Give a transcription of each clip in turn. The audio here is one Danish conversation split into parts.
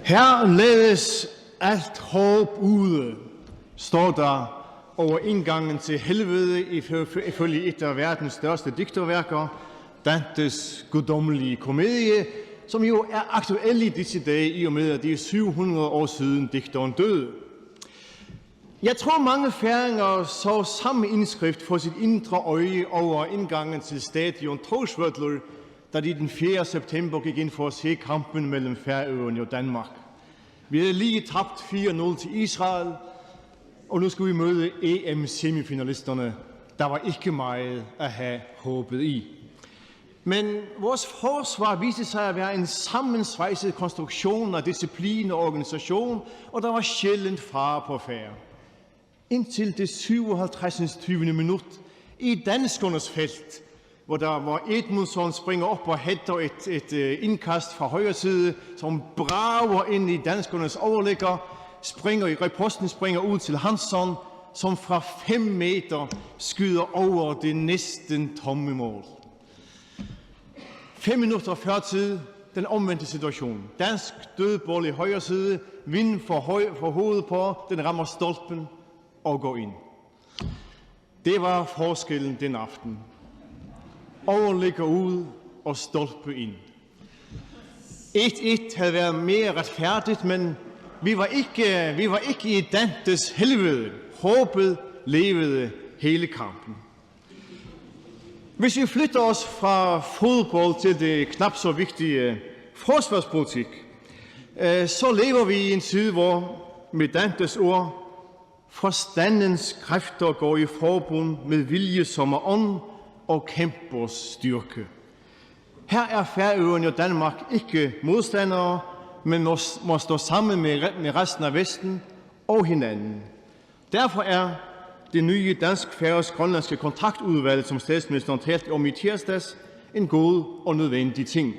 Her lades alt håb ude, står der over indgangen til helvede ifølge et af verdens største digterværker, Dantes guddommelige komedie, som jo er aktuel i disse dage, i og med at det er 700 år siden digteren døde. Jeg tror, mange færinger så samme indskrift for sit indre øje over indgangen til stadion Tórsvøllur, da de den 4. september gik ind for at se kampen mellem Færøerne og Danmark. Vi havde lige tabt 4-0 til Israel, og nu skulle vi møde EM-semifinalisterne. Der var ikke meget at have håbet i. Men vores forsvar viste sig at være en sammensvejset konstruktion af disciplin og organisation, og der var sjældent fare på færre. Indtil det 57. 20. minut i danskernes felt, hvor Edmundsson springer op og hætter et indkast fra højre side, som brager ind i danskernes overligger, reposten springer ud til Hansson, som fra 5 meter skyder over det næsten tomme mål. 5 minutter før tid, den omvendte situation. Dansk dødbold i højre side, vind for hovedet på, den rammer stolpen og går ind. Det var forskellen den aften. Overligger ud og stolpe ind. 1-1 havde været mere retfærdigt, men vi var ikke i Dantes helvede. Håbet levede hele kampen. Hvis vi flytter os fra fodbold til det knap så vigtige forsvarspolitik, så lever vi i en tid, hvor med Dantes ord, forstandens kræfter går i forbund med vilje som er ånd og kæmpers styrke. Her er Færøerne og Danmark ikke modstandere, men må stå sammen med resten af Vesten og hinanden. Derfor er det nye dansk-færøsk-grønlandske kontaktudvalg, som statsministeren talte om i tirsdags, en god og nødvendig ting.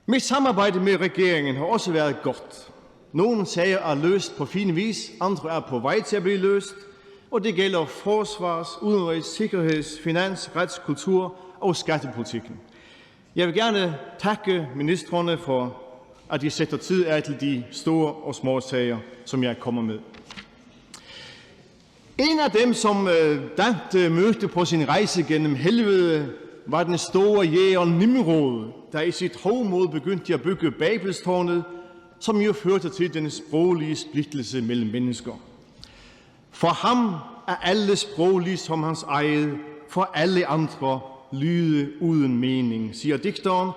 Mit samarbejde med regeringen har også været godt. Nogle sager er løst på fin vis, andre er på vej til at blive løst, og det gælder forsvars-, udenrigs-, sikkerheds-, finans-, rets-, kultur- og skattepolitikken. Jeg vil gerne takke ministrene for, at de sætter tid af til de store og små sager, som jeg kommer med. En af dem, som Dante mødte på sin rejse gennem helvede, var den store jæger Nimrod, der i sit hovmod begyndte at bygge Babelstårnet, som jo førte til den sproglige splittelse mellem mennesker. For ham er alle sprog ligesom hans eget, for alle andre lyde uden mening, siger digteren,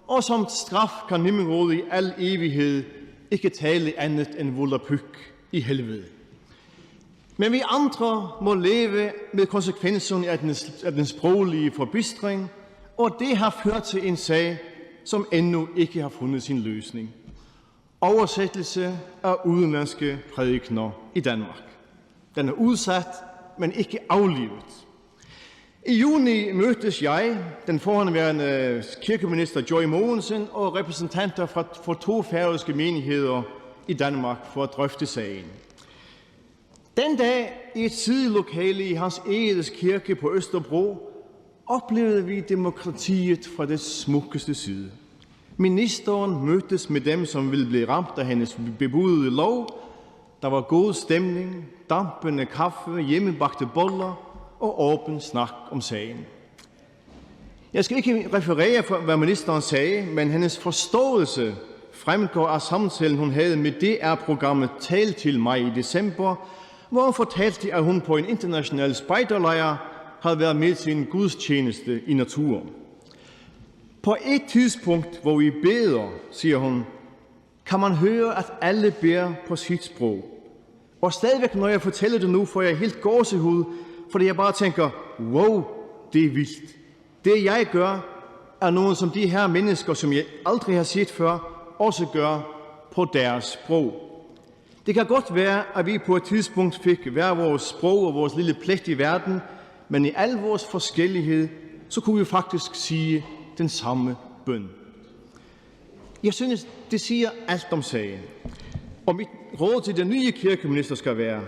og som straf kan Nimrod i al evighed ikke tale andet end volapyk i helvede. Men vi andre må leve med konsekvenserne af den sproglige forbistring, og det har ført til en sag, som endnu ikke har fundet sin løsning. Oversættelse af udenlandske prædikener i Danmark. Den er udsat, men ikke aflivet. I juni mødtes jeg, den forhenværende kirkeminister Joy Mogensen og repræsentanter for 2 færøske menigheder i Danmark for at drøfte sagen. Den dag i et sidelokale i Hans Egedes kirke på Østerbro oplevede vi demokratiet fra det smukkeste side. Ministeren mødtes med dem, som ville blive ramt af hendes bebudede lov. Der var god stemning, dampende kaffe, hjemmebagte boller og åben snak om sagen. Jeg skal ikke referere for, hvad ministeren sagde, men hendes forståelse fremgår af samtalen, hun havde med DR-programmet Tal til mig i december, hvor hun fortalte, at hun på en international spejderlejr havde været med til en gudstjeneste i naturen. På et tidspunkt, hvor vi beder, siger hun, kan man høre, at alle beder på sit sprog. Og stadigvæk, når jeg fortæller det nu, får jeg helt gåsehud, fordi jeg bare tænker, wow, det er vildt. Det jeg gør, er noget, som de her mennesker, som jeg aldrig har set før, også gør på deres sprog. Det kan godt være, at vi på et tidspunkt fik hver vores sprog og vores lille plet i verden, men i al vores forskellighed, så kunne vi faktisk sige den samme bøn. Jeg synes, det siger alt om sagen. Og mit råd til den nye kirkeminister skal være,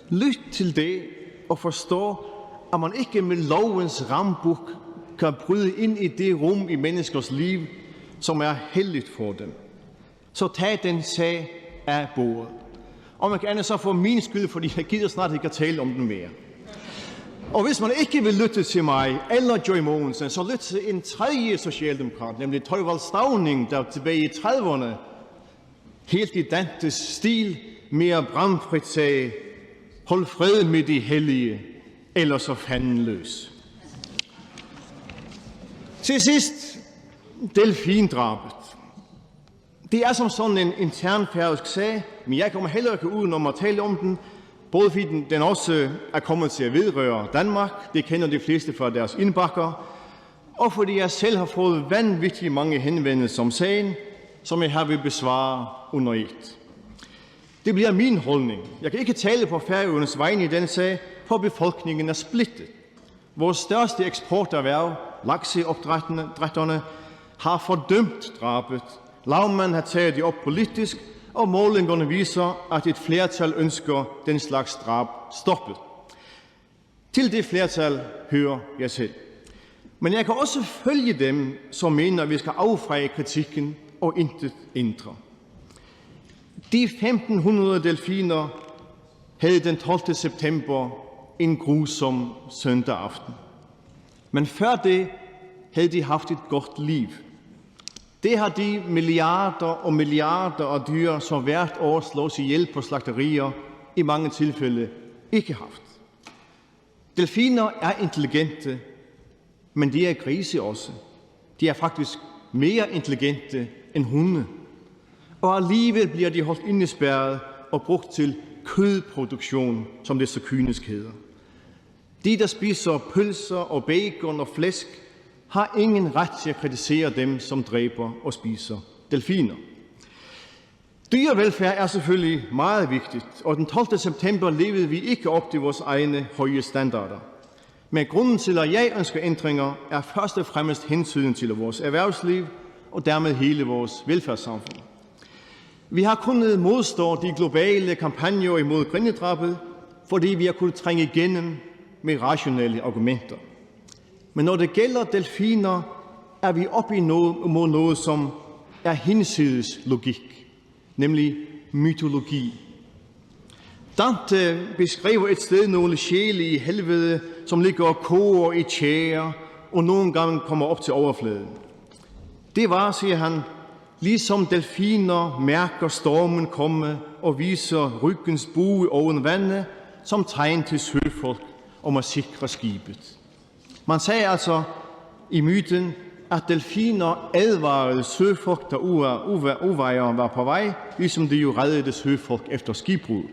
lyt til det og forstå, at man ikke med lovens rambuk kan bryde ind i det rum i menneskers liv, som er helligt for dem. så tag den sag af bordet. Og man kan andet så få min skyld, fordi jeg gider snart ikke at tale om den mere. Og hvis man ikke vil lytte til mig eller Joy Mogensen, så lyt til en tredje socialdemokrat, nemlig Thorvald Stauning, der tilbage i 30'erne, helt i Dantes stil, mere bramfrit sagde, hold fred med de hellige, ellers så fanden løs. Til sidst, delfindrabet. Det er som sådan en intern færøsk sag, men jeg kommer heller ikke udenom at tale om den, både fordi den også er kommet til at vedrøre Danmark, det kender de fleste fra deres indbakker, og fordi jeg selv har fået vanvittigt mange henvendelser om sagen, som jeg her vil besvare under et. Det bliver min holdning. Jeg kan ikke tale på Færøernes vegne i den sag, for befolkningen er splittet. Vores største eksporterhverv, lakseopdrætterne, har fordømt drabet. Lagmanden har taget det op politisk, og målingerne viser, at et flertal ønsker den slags drab stoppet. Til det flertal hører jeg selv. Men jeg kan også følge dem, som mener, at vi skal affeje kritikken og intet ændre. De 1500 delfiner havde den 12. september en grusom søndag aften. Men før det havde de haft et godt liv. Det har de milliarder og milliarder af dyr, som hvert år slås ihjel på slagterier, i mange tilfælde ikke haft. Delfiner er intelligente, men de er grise også. De er faktisk mere intelligente end hunde. Og alligevel bliver de holdt indespærret og brugt til kødproduktion, som det så kynisk hedder. De, der spiser pølser og bacon og flæsk, har ingen ret til at kritisere dem, som dræber og spiser delfiner. Dyrevelfærd er selvfølgelig meget vigtigt, og den 12. september levede vi ikke op til vores egne høje standarder. Men grunden til, at jeg ønsker ændringer, er først og fremmest hensyn til vores erhvervsliv og dermed hele vores velfærdssamfund. Vi har kunnet modstå de globale kampagner imod grindedrabet, fordi vi har kunnet trænge igennem med rationelle argumenter. Men når det gælder delfiner, er vi oppe mod noget, som er hinsides logik, nemlig mytologi. Dante beskriver et sted nogle sjæle i helvede, som ligger og koger i tjære, og nogle gange kommer op til overfladen. Det var, siger han, ligesom delfiner mærker stormen komme og viser ryggens bue oven vandet, som tegn til søfolk om at sikre skibet. Man sagde altså i myten, at delfiner advarede søfolk, der uvejere var på vej, ligesom de jo reddede søfolk efter skibbrud.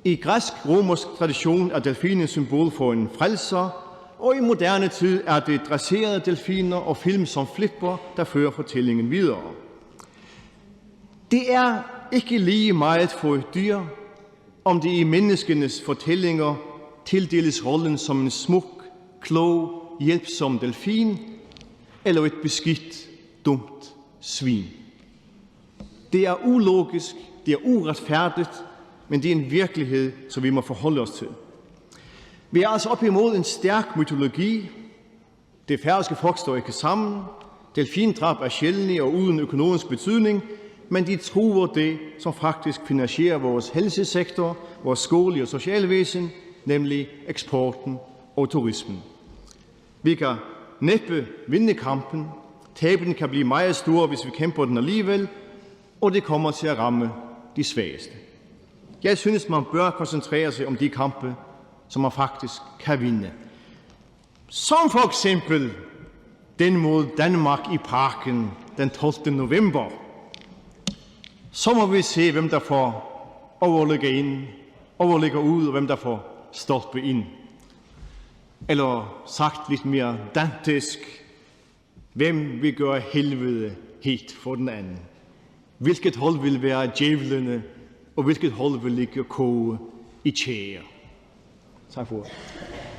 I græsk-romersk tradition er delfinen symbol for en frelser, og i moderne tid er det dresserede delfiner og film som Flipper, der fører fortællingen videre. Det er ikke lige meget for et dyr, om det i menneskenes fortællinger tildeles rollen som en smuk, klog, hjælpsom delfin, eller et beskidt, dumt svin. Det er ulogisk, det er uretfærdigt, men det er en virkelighed, som vi må forholde os til. Vi er altså op imod en stærk mytologi. Det færøske folk står ikke sammen. Delfindrab er sjældne og uden økonomisk betydning, men de truer det, som faktisk finansierer vores helsesektor, vores skole- og socialvæsen, nemlig eksporten og turismen. Vi kan næppe vinde kampen. Tabene kan blive meget store, hvis vi kæmper den alligevel, og det kommer til at ramme de svageste. Jeg synes, man bør koncentrere sig om de kampe, som man faktisk kan vinde. Som for eksempel den mod Danmark i Parken den 12. november. Så må vi se, hvem der får overligger ud, og hvem der får stolpe ind. Eller sagt lidt mere dantisk, hvem vil gøre helvede helt for den anden? Hvilket hold vil være djævlene, og hvilket hold vil ligge og koge i tjære? Tak for ordet.